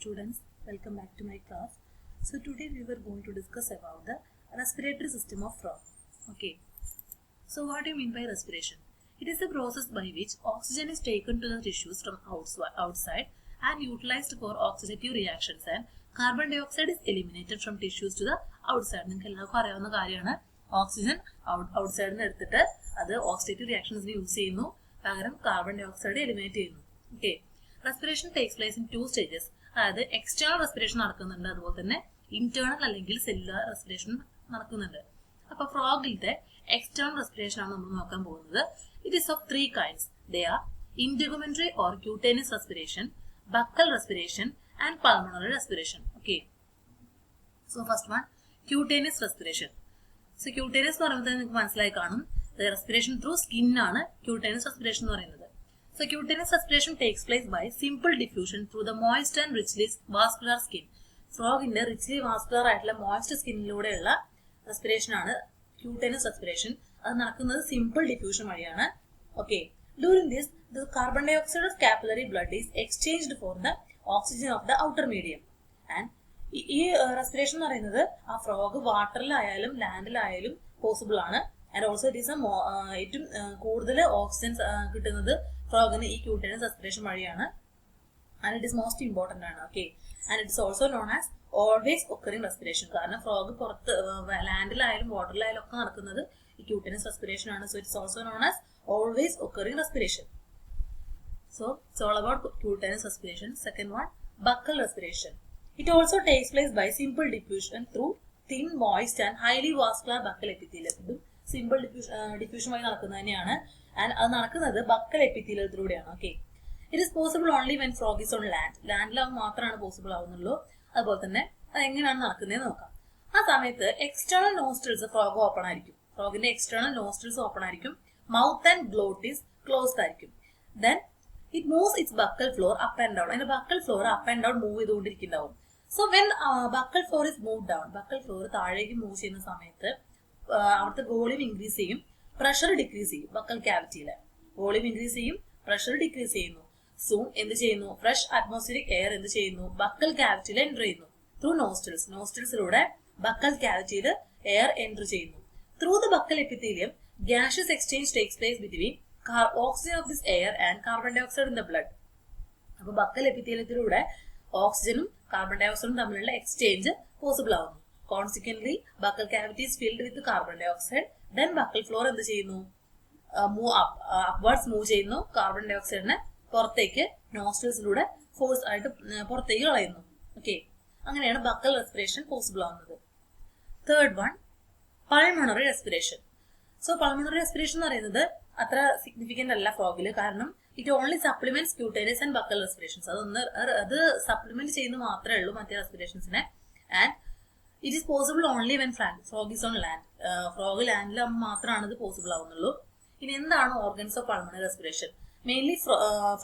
students, welcome back to my class. So today we were going to discuss about the respiratory system of frog. Okay. So what do you mean by respiration? It is the process by which oxygen is taken to the tissues from outside and utilized for oxidative reactions, and carbon dioxide is eliminated from tissues to the outside. നിങ്ങൾക്ക് എല്ലാവർക്കും അറിയാവുന്ന കാര്യമാണ് oxygen ഔട്ട്സൈഡിൽ നിന്ന് എടുത്തിട്ട് അത് oxidative റിയാക്ഷൻസിന് use ചെയ്യുന്നു, പകരം carbon dye oxide eliminate ചെയ്യുന്നു. Okay. Respiration takes place in 2 stages. അതായത് എക്സ്റ്റേണൽ റെസ്പിറേഷൻ നടക്കുന്നുണ്ട്, അതുപോലെ തന്നെ ഇന്റേണൽ അല്ലെങ്കിൽ സെല്ലുലാർ റെസ്പിറേഷൻ നടക്കുന്നുണ്ട്. അപ്പൊ ഫ്രോഗിലത്തെ എക്സ്റ്റേണൽ റെസ്പിറേഷൻ ആണ് നമ്മൾ നോക്കാൻ പോകുന്നത്. It is of 3 kinds. They are integumentary or cutaneous respiration, buccal respiration and pulmonary respiration. Okay. So first one, cutaneous respiration. So cutaneous എന്ന് പറയുമ്പോൾ നിങ്ങൾക്ക് മനസ്സിലായി കാണും, റെസ്പിറേഷൻ ത്രൂ സ്കിൻ ആണ് cutaneous respiration എന്ന് പറയുന്നത്. So cutaneous respiration takes place by simple diffusion through the moist and richly vascular skin. ഫ്രോഗിന്റെ richly vascular ആയിട്ടുള്ള മോയിസ്റ്റ് സ്കിന്നിലൂടെയുള്ള റെസ്പിറേഷൻ ആണ് cutaneous respiration. അത് നടക്കുന്നത് സിമ്പിൾ ഡിഫ്യൂഷൻ വഴിയാണ്. Okay. During this the carbon dioxide of capillary blood is exchanged for the oxygen of the outer medium. And ഈ respiration എന്ന് പറയുന്നത് ആ ഫ്രോഗ് വാട്ടറിലായാലും ലാൻഡിലായാലും പോസിബിൾ ആണ്. ആൻഡ് ഓൾസോ ഇറ്റ് ഈസ് ഏറ്റവും കൂടുതൽ ഓക്സിജൻ കിട്ടുന്നത് ഫ്രോഗിന് ഈ ക്യൂട്ടേനിയസ് റെസ്പിറേഷൻ വഴിയാണ്. And it is most important ആണ്. Okay. And it is also known as always occurring respiration. കാരണം ഫ്രോഗ് പുറത്ത് ലാൻഡിലായാലും വാട്ടറിലായാലും ഒക്കെ നടക്കുന്നത് ഈ ക്യൂട്ടേനിയസ് റെസ്പിറേഷൻ ആണ്. So it's also known as always occurring respiration. So it's all about cutaneous respiration. Second one, buccal respiration. It also takes place by simple diffusion through thin, moist and highly vascular buccal epithelium. ഇതും simple diffusion വഴി നടക്കുന്നത് തന്നെയാണ്. And അത് നടക്കുന്നത് buccal എപ്പിത്തീലിയത്തിലൂടെയാണ്. Okay. It is possible only when frog is on land. ലാൻഡിലാവും മാത്രമാണ് possible ആവുന്നുള്ളൂ. അതുപോലെ തന്നെ അത് എങ്ങനെയാണ് നടക്കുന്നത് നോക്കാം. ആ സമയത്ത് എക്സ്റ്റേണൽ നോസ്ട്രിൽസ് ഫ്രോഗ് ഓപ്പൺ ആയിരിക്കും. ഫ്രോഗിന്റെ എക്സ്റ്റേണൽ നോസ്ട്രിൽസ് ഓപ്പൺ ആയിരിക്കും. മൗത്ത് ആൻഡ് ഗ്ലോട്ടിസ് ക്ലോസ്ഡ് ആയിരിക്കും. Then it moves its buccal floor up and down. And buccal floor up and down move ചെയ്തുകൊണ്ടിരിക്കുന്നുണ്ടാവും. So when buccal floor is moved down, buccal floor താഴേക്ക് move ചെയ്യുന്ന സമയത്ത് അവിടുത്തെ volume increase ചെയ്യും, pressure decrease ചെയ്യും. Buccal ക്യാവിറ്റിയിലെ volume increase ചെയ്യും, pressure decrease ചെയ്യുന്നു. Soon എന്ത് ചെയ്യുന്നു? ഫ്രഷ് അറ്റ്മോസ്ഫിയറിക് എയർ എന്ത് ചെയ്യുന്നു? ബക്കൽ ക്യാവിറ്റിയിൽ എൻ്റർ ചെയ്യുന്നു. Through nostrils. നോസ്ട്രിൽസിലൂടെ ബക്കൽ ക്യാവിറ്റിയിൽ എയർ എൻ്റർ ചെയ്യുന്നു. Through the buccal epithelium gaseous exchange takes place between oxygen of this air and carbon dioxide in the blood. അപ്പൊ ബക്കൽ എപ്പിത്തീലിയത്തിലൂടെ ഓക്സിജനും കാർബൺ ഡൈ ഓക്സൈഡും തമ്മിലുള്ള എക്സ്ചേഞ്ച് പോസിബിൾ ആവുന്നു. Consequently buccal cavity is filled with carbon dioxide. Then buccal floor എന്ത് ചെയ്യുന്നു? Upwards move ചെയ്യുന്നു. കാർബൺ ഡൈ ഓക്സൈഡിനെ പുറത്തേക്ക് നോസ്ട്രിൽസിലൂടെ ഫോഴ്സ് ആയിട്ട് പുറത്തേക്ക് കളയുന്നു. ഓക്കെ. അങ്ങനെയാണ് ബക്കൽ റെസ്പിറേഷൻ പോസിബിൾ ആവുന്നത്. Third one, pulmonary respiration. So pulmonary respiration എന്ന് പറയുന്നത് അത്ര സിഗ്നിഫിക്കന്റ് അല്ല ഫ്രോഗില്. കാരണം it only supplements cutaneous and buccal respirations. അത് സപ്ലിമെന്റ് ചെയ്യുന്ന മാത്രമേ ഉള്ളൂ മറ്റേ റെസ്പിറേഷൻസിനെ. And it is possible only when frog is on land. Frog ലാൻഡിൽ മാത്രമാണ് ഇത് പോസിബിൾ ആവുന്നുള്ളൂ. ഇനി എന്താണ് organs of pulmonary respiration? Mainly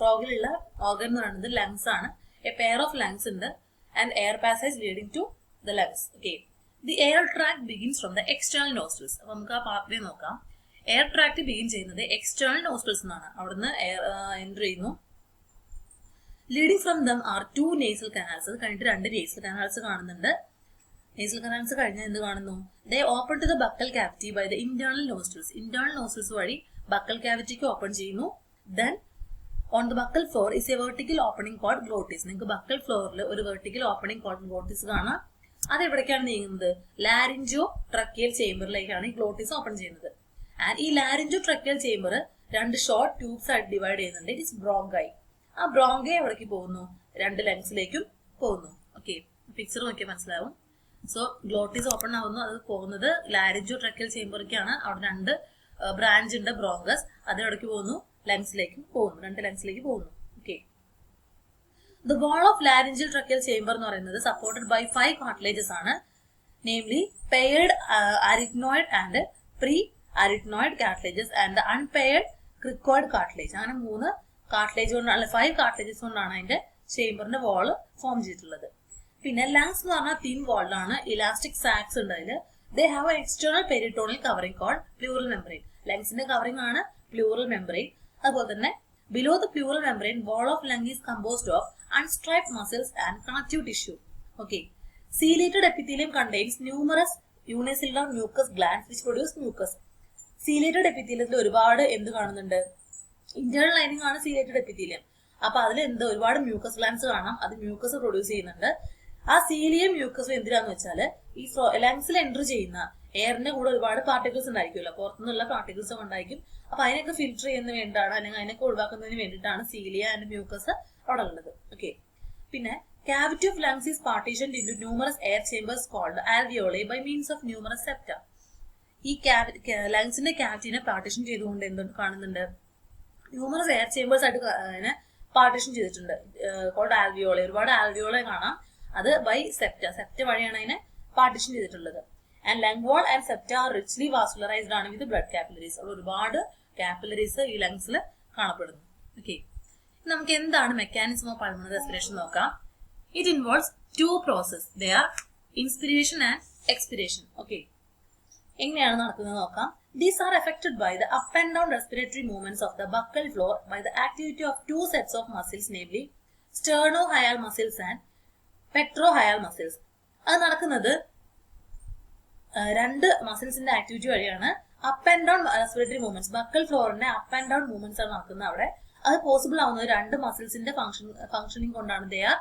ഫ്രോഗിലുള്ള ഓർഗൻ എന്ന് പറയുന്നത് ലങ്സ് ആണ്. എ പെയർ ഓഫ് ലങ്സ് ഉണ്ട് and air passage leading to the lungs. Okay. The air tract begins from the external nostrils. അപ്പൊ നമുക്ക് ആ പാത്വേ നോക്കാം. എയർ ട്രാക്ട് ബിഗിൻ ചെയ്യുന്നത് എക്സ്റ്റേണൽ നോസ്ട്രിൽസ് എന്നാണ്. അവിടുന്ന് എയർ എൻ്റർ ചെയ്യുന്നു. Leading from them are 2 nasal canals. അത് കഴിഞ്ഞിട്ട് 2 നേസൽ കനാൽസ് കാണുന്നുണ്ട്. നേസൽ കനാൽസ് കഴിഞ്ഞാൽ എന്ത് കാണുന്നു? They open to the buccal cavity by the internal nostrils. Internal nostrils വഴി ബക്കൽ ക്യാവിറ്റിക്ക് ഓപ്പൺ ചെയ്യുന്നു. Then on the buccal floor is a vertical opening called glottis. നിങ്ങൾക്ക് ബക്കൽ ഫ്ലോറിൽ ഒരു വെർട്ടിക്കൽ ഓപ്പണിംഗ് കോൾഡ് ഗ്ലോട്ടിസ് കാണാം. അത് എവിടേക്കാണ് നീങ്ങുന്നത്? ലാരിഞ്ചോ ട്രക്കിയൽ ചേംബറിലേക്കാണ് ഈ ഗ്ലോട്ടിസ് ഓപ്പൺ ചെയ്യുന്നത്. ആൻഡ് ഈ laryngo tracheal chamber 2 short tubes ആയിട്ട് ഡിവൈഡ് ചെയ്യുന്നുണ്ട്. It is bronchi. ആ ബ്രോങ്കൈ എവിടേക്ക് പോകുന്നു? 2 ലങ്സിലേക്കും പോകുന്നു. ഓക്കെ. പിക്ചർ നോക്കിയാൽ മനസ്സിലാവും. സോ ഗ്ലോട്ടിസ് ഓപ്പൺ ആവുന്നു, അത് പോകുന്നത് ലാരിഞ്ചോ ട്രക്കിയൽ ചേംബറിലേക്കാണ്. അവിടെ 2 ബ്രാഞ്ച് ഉണ്ട്, ബ്രോങ്കസ്. അത് എവിടേക്ക് പോകുന്നു? ലങ്സിലേക്കും പോകുന്നു, 2 ലങ്സിലേക്ക് പോകുന്നു. Okay. The wall of laryngeal tracheal chamber എന്ന് പറയുന്നത് സപ്പോർട്ടഡ് ബൈ 5 കാർട്ടിലേജസ് ആണ്. Namely paired arytenoid and pre arytenoid cartilages and the unpaired cricoid cartilage. അങ്ങനെ 3 കാർട്ടിലേജ് കൊണ്ടാണ്, 5 കാർട്ടിലേജസ് കൊണ്ടാണ് അതിന്റെ ചേംബറിന്റെ വാള് ഫോം ചെയ്തിട്ടുള്ളത്. പിന്നെ ലങ്സ് എന്ന് പറഞ്ഞാൽ തിൻ വാൾഡ് ആണ്. ഇലാസ്റ്റിക് സാക്സ് ഉണ്ട് അതിൽ. They have external peritoneal covering called pleural membrane. ലങ്സിന്റെ കവറിംഗ് ആണ് പ്ലൂറൽ മെംബ്രെയിൻ. അതുപോലെ തന്നെ below the pleural membrane, wall of lung is composed of unstriped muscles and connective tissue. Okay. Ciliated epithelium contains numerous unicellular mucus glands which produce mucus. Ciliated epithelium ഒരുപാട് എന്ത് കാണുന്നുണ്ട്? Internal lining ആണ് ciliated epithelium. അപ്പൊ അതിൽ എന്ത് ഒരുപാട് mucus glands കാണാം. അത് മ്യൂക്കസ് പ്രൊഡ്യൂസ് ചെയ്യുന്നുണ്ട്. ആ സീലിയം മ്യൂക്കസ് എന്തിനാന്ന് വെച്ചാൽ ഈ ലങ്സിൽ എൻറ്റർ ചെയ്യുന്ന എയറിന്റെ കൂടെ ഒരുപാട് പാർട്ടിക്കിൾസ് ഉണ്ടായിരിക്കുമല്ലോ, പുറത്തുനിന്നുള്ള പാർട്ടിക്കിൾസ് ഉണ്ടായിരിക്കും. അപ്പൊ അതിനൊക്കെ ഫിൽറ്റർ ചെയ്യുന്നതിന് വേണ്ടിയിട്ടാണ്, അല്ലെങ്കിൽ അതിനൊക്കെ ഒഴിവാക്കുന്നതിന് വേണ്ടിയിട്ടാണ് സീലിയ ആൻഡ് മ്യൂക്കസ് അവിടെ ഉള്ളത്. ഓക്കെ. പിന്നെ cavity of lungs is partitioned into numerous air chambers called alveoli by means of numerous septa. ഈ ലങ്സിന്റെ ക്യാവിറ്റിനെ പാർട്ടീഷൻ ചെയ്തുകൊണ്ട് എന്ത് കാണുന്നുണ്ട്? ന്യൂമറസ് എയർ ചേമ്പേഴ്സ് ആയിട്ട് അതിനെ പാർട്ടീഷൻ ചെയ്തിട്ടുണ്ട്. Called alveoli. ഒരുപാട് ആൽവിയോളെ കാണാം. അത് ബൈ സെപ്റ്റ വഴിയാണ് അതിനെ പാർട്ടീഷൻ ചെയ്തിട്ടുള്ളത്. And lung wall and septa are richly vascularised ആണ് വിത്ത് ബ്ലഡ് കാപ്പിലറീസ്. അവിടെ ഒരുപാട് കാപ്പിലറീസ് ഈ ലങ്സിൽ കാണപ്പെടുന്നു. ഓക്കെ. നമുക്ക് എന്താണ് മെക്കാനിസം ഓഫ് പൾമണറി റെസ്പിറേഷൻ നോക്കാം. It involves to process. They are inspiration and expiration. Okay. എങ്ങനെയാണ് നടക്കുന്നത് നോക്കാം. These are affected by the up and down respiratory movements of the buccal floor by the activity of two sets of muscles, namely sternohyal muscles and petrohyal muscles. അത് നടക്കുന്നത് രണ്ട് മസിൽസിന്റെ activity വഴിയാണ്. Up and down respiratory movements, buccal ഫ്ലോറിന്റെ up and down movements ആണ് നടക്കുന്നത് അവിടെ. അത് പോസിബിൾ ആവുന്നത് രണ്ട് മസിൽസിന്റെ ഫംഗ്ഷനിങ് കൊണ്ടാണ്. They are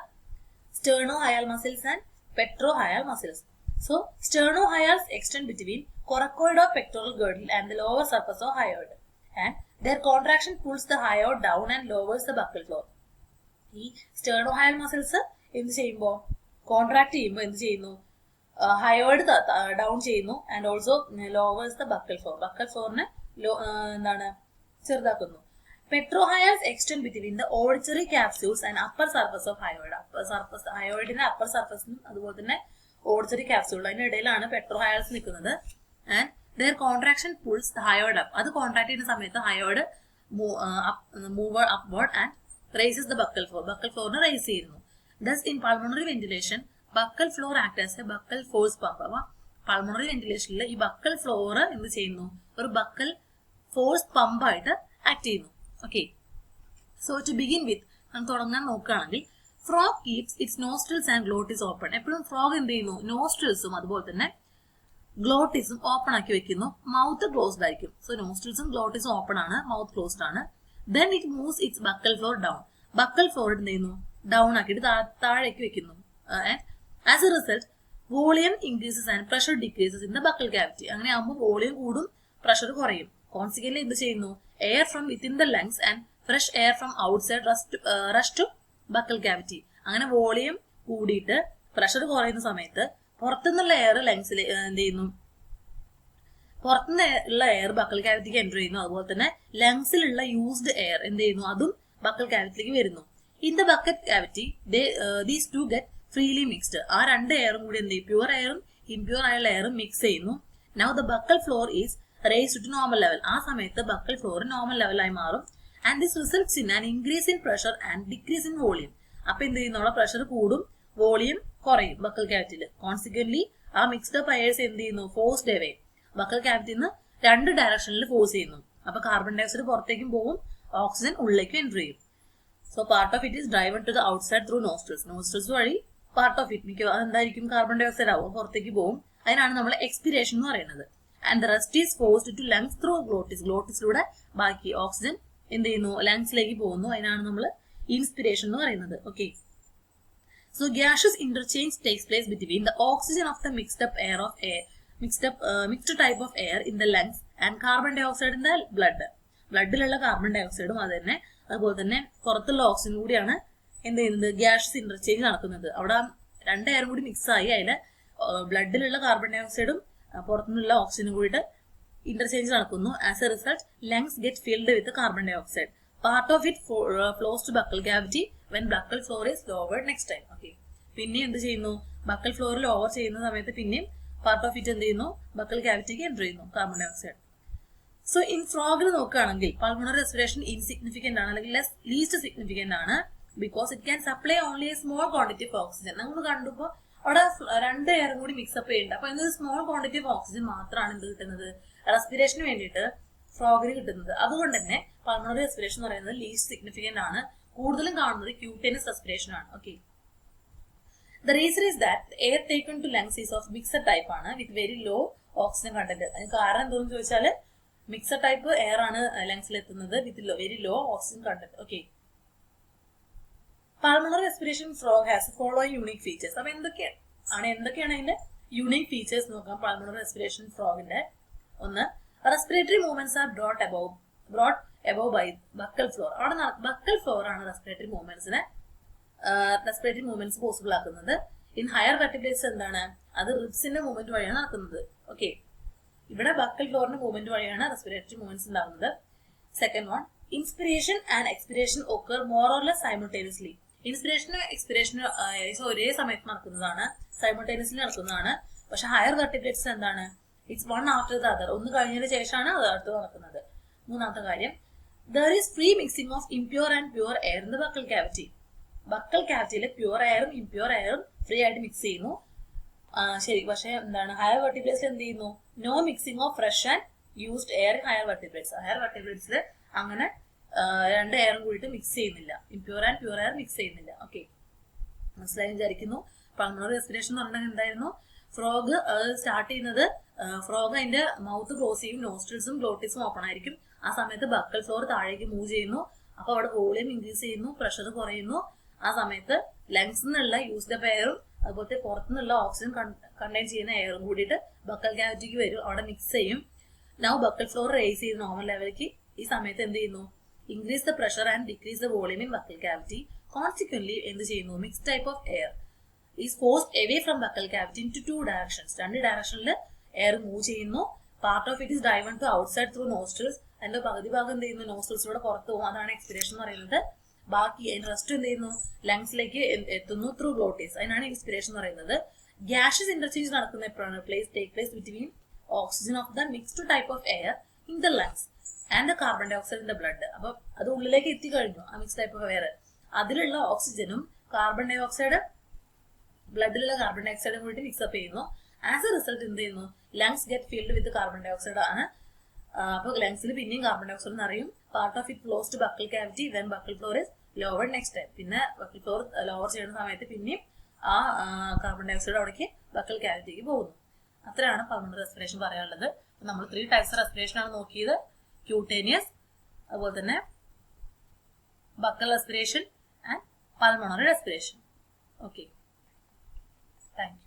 sternohyal muscles and petrohyal muscles. So sternohyals extend between coracoidopectoral girdle and the lower surface of hyoid, and their contraction pulls the hyoid down and lowers the buccal floor. ഈ സ്റ്റേർണോഹയൽ muscles എന്ത് ചെയ്യുമ്പോൾ, contract ചെയ്യുമ്പോൾ എന്ത് ചെയ്യുന്നു? Hyoid down ചെയ്യുന്നു. And also lowers the buccal floor. Buccal ഫ്ലോറിനെ എന്താണ് ചെറുതാക്കുന്നു. Petrohyals extend between the auditory capsules and upper surface of hyoid. Upper surface, ഹയോയിഡിന്റെ അപ്പർ സർഫസിനും അതുപോലെ തന്നെ ഓഡിറ്ററി ക്യാപ്സ്യൂൾ, അതിന്റെ ഇടയിലാണ് പെട്രോഹയൽസ് നിൽക്കുന്നത്. And their contraction pulls the hyoid up. അത് കോൺട്രാക്ട് ചെയ്യുന്ന സമയത്ത് hyoid move upward and rises the buccal floor. Buccal ഫ്ലോറിനെ റൈസ് ചെയ്യുന്നു. Thus in pulmonary ventilation buccal floor act as a buccal force pump. അപ്പൊ pulmonary വെന്റിലേഷനിൽ ഈ buccal floor എന്ത് ചെയ്യുന്നു? ഒരു ബക്കൽ ഫോഴ്സ് പമ്പായിട്ട് ആക്ട് ചെയ്യുന്നു. Okay. So to begin with നമുക്ക് തുടങ്ങാൻ നോക്കുകയാണെങ്കിൽ, frog keeps its nostrils and glottis open. എപ്പോഴും ഫ്രോഗ് എന്ത് ചെയ്യുന്നു? നോസ്ട്രിൽസും അതുപോലെ തന്നെ ഗ്ലോട്ടിസും ഓപ്പൺ ആക്കി വെക്കുന്നു. മൗത്ത് ക്ലോസ്ഡ് ആയിരിക്കും. സോ നോസ്ട്രിൽസും ഗ്ലോട്ടിസും ഓപ്പൺ ആണ്, മൗത്ത് ക്ലോസ്ഡ് ആണ്. Then it moves its buccal floor down. Buccal floor എന്ത് ചെയ്യുന്നു? ഡൗൺ ആക്കിയിട്ട് താഴേക്ക് വെക്കുന്നു. And as a result volume increases and pressure decreases in the buccal cavity. അങ്ങനെ ആകുമ്പോൾ വോളിയം കൂടും, പ്രഷർ കുറയും. കോൺസിക്വന്റ്ലി എന്ത് ചെയ്യുന്നു? Air from within the lungs and fresh air from outside rush to buccal cavity. അങ്ങനെ വോളിയം കൂടിയിട്ട് pressure കുറയുന്ന സമയത്ത് പുറത്തുനിന്നുള്ള എയർ ലങ്സിൽ എന്ത് ചെയ്യുന്നു? പുറത്തുനിന്നുള്ള എയർ ബക്കൽ ക്യാവിറ്റിക്ക് എൻ്റർ ചെയ്യുന്നു. അതുപോലെ തന്നെ ലങ്സിലുള്ള യൂസ്ഡ് എയർ എന്ത് ചെയ്യുന്നു? അതും ബക്കൽ ക്യാവിറ്റിലേക്ക് വരുന്നു. In the buccal cavity these two get freely mixed. ആ രണ്ട് എയറും കൂടി എന്ത് ചെയ്യും? പ്യുവർ എയറും ഇംപ്യൂർ ആയുള്ള എയറും മിക്സ് ചെയ്യുന്നു. Now the buccal floor is raised to normal level. ആ സമയത്ത് ബക്കൽ ഫ്ലോർ നോർമൽ ലെവലായി മാറും. And this results in an increase in pressure and decrease in volume. അപ്പൊ എന്ത് ചെയ്യുന്നു? അവിടെ പ്രഷർ കൂടും, വോളിയം കുറയും ബക്കൽ ക്യാവിറ്റിയിൽ. കോൺസിക്വന്റ്ലി ആ മിക്സ്ഡ് അപ്പ് എയർസ് എന്ത് ചെയ്യുന്നു? Forced away. ബക്കൽ ക്യാവിറ്റിയിൽ നിന്ന് രണ്ട് ഡയറക്ഷനിൽ ഫോഴ്സ് ചെയ്യുന്നു. അപ്പൊ കാർബൺ ഡയോക്സൈഡ് പുറത്തേക്കും പോകും, ഓക്സിജൻ ഉള്ളിലേക്കും എൻ്റർ ചെയ്യും. So part of it is driven to the outside through nostrils. Nostrils വഴി പാർട്ട് ഓഫ് ഇറ്റ് എന്തായിരിക്കും? കാർബൺ ഡയോക്സൈഡ് ആവും, പുറത്തേക്ക് പോകും. അതിനാണ് നമ്മൾ എക്സ്പിരേഷൻ എന്ന് പറയുന്നത്. And the rest is forced to lungs through glottis. ഗ്ലോട്ടിസിലൂടെ ബാക്കി ഓക്സിജൻ എന്ത് ചെയ്യുന്നു? ലങ്സിലേക്ക് പോകുന്നു. അതിനാണ് നമ്മൾ ഇൻസ്പിരേഷൻ എന്ന് പറയുന്നത്. Okay. So gaseous interchange takes place between the oxygen of the mixed type of air in the lungs and carbon dioxide in the blood. ബ്ലഡിലുള്ള കാർബൺ ഡയോക്സൈഡും അത് തന്നെ അതുപോലെ തന്നെ പുറത്തുള്ള ഓക്സിജൻ കൂടിയാണ് എന്ത് ചെയ്യുന്നത്? ഗ്യാസസ് ഇന്റർചേഞ്ച് നടക്കുന്നത്. അവിടെ രണ്ട് എയറും കൂടി മിക്സ് ആയി അതിൽ ബ്ലഡിലുള്ള കാർബൺ ഡയോക്സൈഡും പുറത്തുനിന്നുള്ള ഓക്സിജനും കൂടിയിട്ട് ഇന്റർചേഞ്ച് നടക്കുന്നു. As a result lungs get filled with carbon dioxide. Part of it flows to buccal cavity when buccal floor is lowered next time. Okay. പിന്നെ എന്ത് ചെയ്യുന്നു? ബക്കൽ ഫ്ലോർ ലോവർ ചെയ്യുന്ന സമയത്ത് പിന്നെയും പാർട്ട് ഓഫ് ഇറ്റ് എന്ത് ചെയ്യുന്നു? Buccal ക്യാവിറ്റിക്ക് enter ചെയ്യുന്നു carbon dioxide. So in ഫ്രോഗിൽ നോക്കുകയാണെങ്കിൽ പൾമണറി റെസ്പിറേഷൻ ഇൻസിഗ്നിഫിക്കന്റ് ആണ്, അല്ലെങ്കിൽ ലീസ്റ്റ് സിഗ്നിഫിക്കന്റ് ആണ്. Because it can supply only A small quantity of oxygen. നമ്മൾ കണ്ടപ്പോൾ അവിടെ രണ്ട് എയറും കൂടി മിക്സപ്പ് ചെയ്യുന്നുണ്ട്. അപ്പൊ എന്ത് സ്മോൾ ക്വാണ്ടിറ്റി ഓഫ് ഓക്സിജൻ മാത്രമാണ് എന്ത് കിട്ടുന്നത്? റെസ്പിറേഷന് വേണ്ടിയിട്ട് ഫ്രോഗിന് കിട്ടുന്നത്. അതുകൊണ്ട് തന്നെ പൾമണറി റെസ്പിറേഷൻ എന്ന് പറയുന്നത് ലീസ്റ്റ് സിഗ്നിഫിക്കന്റ് ആണ്. കൂടുതലും കാണുന്നത് ക്യൂട്ടേനിയസ് റെസ്പിറേഷൻ ആണ്. Okay, the reason is that the air taken to lungs is of mixed type ആണ് with very low oxygen content. അതിന് കാരണം എന്താണെന്ന് ചോദിച്ചാൽ മിക്സഡ് ടൈപ്പ് എയർ ആണ് ലങ്സിൽ എത്തുന്നത് with very low oxygen content. Okay, pulmonary respiration frog has following unique features. അപ്പൊ എന്തൊക്കെയാണ് അതിന്റെ യൂണിക് ഫീച്ചേഴ്സ് നോക്കാം. പൾമണറി റെസ്പിറേഷൻ ഫ്രോഗിന്റെ ഒന്ന്, respiratory movements are brought about by buccal floor. അവിടെ ബക്കൽ ഫ്ലോർ ആണ് റെസ്പിറേറ്ററി മൂവ്മെന്റ്സ് പോസിബിൾ ആക്കുന്നത്. ഇൻ ഹയർ വെർട്ടിബ്രേറ്റ്സ് എന്താണ്, അത് റിബ്സിന്റെ മൂവ്മെന്റ് വഴിയാണ് നടക്കുന്നത്. ഓക്കെ, ഇവിടെ ബക്കൽ ഫ്ലോറിന്റെ മൂവ്മെന്റ് വഴിയാണ് റെസ്പിറേറ്ററി മൂവ്മെന്റ്സ് ഉണ്ടാകുന്നത്. Second one, inspiration and expiration occur more or less simultaneously. ഇൻസ്പിറേഷനും എക്സ്പിറേഷനും ഒരേ സമയത്ത് നടക്കുന്നതാണ്, സൈമൾട്ടേനിയസ്ലി നടക്കുന്നതാണ്. പക്ഷെ ഹയർ വെർട്ടിബ്രേറ്റ്സ് എന്താണ്, it's one after the other, ഒന്ന് കഴിഞ്ഞതിന് ശേഷമാണ് അത് അടുത്ത് നടക്കുന്നത്. മൂന്നാമത്തെ കാര്യം, there is free mixing of impure and pure air in the buccal cavity. Buccal ക്യാവിറ്റിയിൽ പ്യൂർ എയറും ഇംപ്യൂർ എയറും ഫ്രീ ആയിട്ട് മിക്സ് ചെയ്യുന്നു. ശരി, പക്ഷെ എന്താണ് ഹയർ വെർട്ടിബ്രേറ്റ്സിൽ എന്ത് ചെയ്യുന്നു, no mixing of fresh and used air in higher vertebrates. Higher വെർട്ടിബ്രേറ്റ്സിൽ അങ്ങനെ രണ്ട് എയറും കൂടിയിട്ട് മിക്സ് ചെയ്യുന്നില്ല, impure and pure air mix ചെയ്യുന്നില്ല. ഓക്കെ, മനസ്സിലായി വിചാരിക്കുന്നു. പൾമണറി റെസ്പിറേഷൻ എന്ന് പറഞ്ഞാൽ എന്തായിരുന്നു, ഫ്രോഗ് സ്റ്റാർട്ട് ചെയ്യുന്നത്, ഫ്രോഗ് അതിന്റെ മൗത്ത് ക്ലോസ് ചെയ്യും, നോസ്ട്രിൽസും ഗ്ലോട്ടിസും ഓപ്പൺ ആയിരിക്കും. ആ സമയത്ത് ബക്കൽ ഫ്ലോർ താഴേക്ക് മൂവ് ചെയ്യുന്നു. അപ്പൊ അവിടെ വോളിയം ഇൻക്രീസ് ചെയ്യുന്നു, പ്രഷർ കുറയുന്നു. ആ സമയത്ത് ലങ്സിൽ നിന്നുള്ള യൂസ്ഡ് അപ്പ് എയറും അതുപോലെ പുറത്തുനിന്നുള്ള ഓക്സിജൻ കണ്ടെയ്ൻ ചെയ്യുന്ന എയറും കൂടിയിട്ട് ബക്കൽ ക്യാവിറ്റിക്ക് വരും, അവിടെ മിക്സ് ചെയ്യും. നൗ ബക്കൽ ഫ്ലോർ റേസ് ചെയ്ത് നോർമൽ ലെവലിലേക്ക്. ഈ സമയത്ത് എന്ത് ചെയ്യുന്നു, increase the pressure and decrease the volume in buccal cavity. Consequently എന്ത് ചെയ്യുന്നു, mix type of air is forced away from buccal cavity into 2 directions. 2 ഡയറക്ഷനിൽ എയർ മൂവ് ചെയ്യുന്നു. Part of it is driven to outside through nostrils. അതിന്റെ പകുതി ഭാഗം എന്ത് ചെയ്യുന്നു, നോസ്ട്രിൽസിലൂടെ പുറത്തു പോകും. അതാണ് എക്സ്പിറേഷൻ എന്ന് പറയുന്നത്. ബാക്കി അതിന്റെ റെസ്റ്റ് എന്ത് ചെയ്യുന്നു, ലങ്സിലേക്ക് എത്തുന്നു ത്രൂ ഗ്ലോട്ടിസ്. അതിനാണ് ഇൻസ്പിറേഷൻ എന്ന് പറയുന്നത്. ഗ്യാസസ് ഇന്റർചേഞ്ച് നടക്കുന്ന എപ്പോഴാണ്, take place between oxygen of the mixed type of air in the lungs and the carbon dioxide in the blood. അപ്പൊ അത് ഉള്ളിലേക്ക് എത്തിക്കഴിഞ്ഞു, ആ മിക്സ് ടൈപ്പ് ഓഫ് എയർ. അതിലുള്ള ഓക്സിജനും കാർബൺ ഡൈ ഓക്സൈഡ്, ബ്ലഡിലുള്ള കാർബൺ ഡൈ ഓക്സൈഡും കൂടി മിക്സപ്പ് ചെയ്യുന്നു. ആസ് എ റിസൾട്ട് എന്ത് ചെയ്യുന്നു, lungs get filled with carbon dioxide ആണ്. അപ്പൊ ലങ്സിൽ പിന്നെയും കാർബൺ ഡൈ ഓക്സൈഡ് നിറയും. Part of it flows to buccal cavity when buccal floor is lower next time. പിന്നെ ബക്കൽ ഫ്ലോർ ലോവർ ചെയ്യുന്ന സമയത്ത് പിന്നെയും ആ കാർബൺ ഡൈ ഓക്സൈഡ് അവിടേക്ക് ബക്കൽ ക്യാവിറ്റിക്ക് പോകുന്നു. അത്രയാണ് പൾമണറി റെസ്പിറേഷൻ പറയാനുള്ളത്. നമ്മൾ 3 ടൈപ്സ് റെസ്പിറേഷൻ ആണ് നോക്കിയത്, ക്യൂട്ടേനിയസ്, അതുപോലെ തന്നെ buccal respiration and pulmonary respiration. Okay, thank you.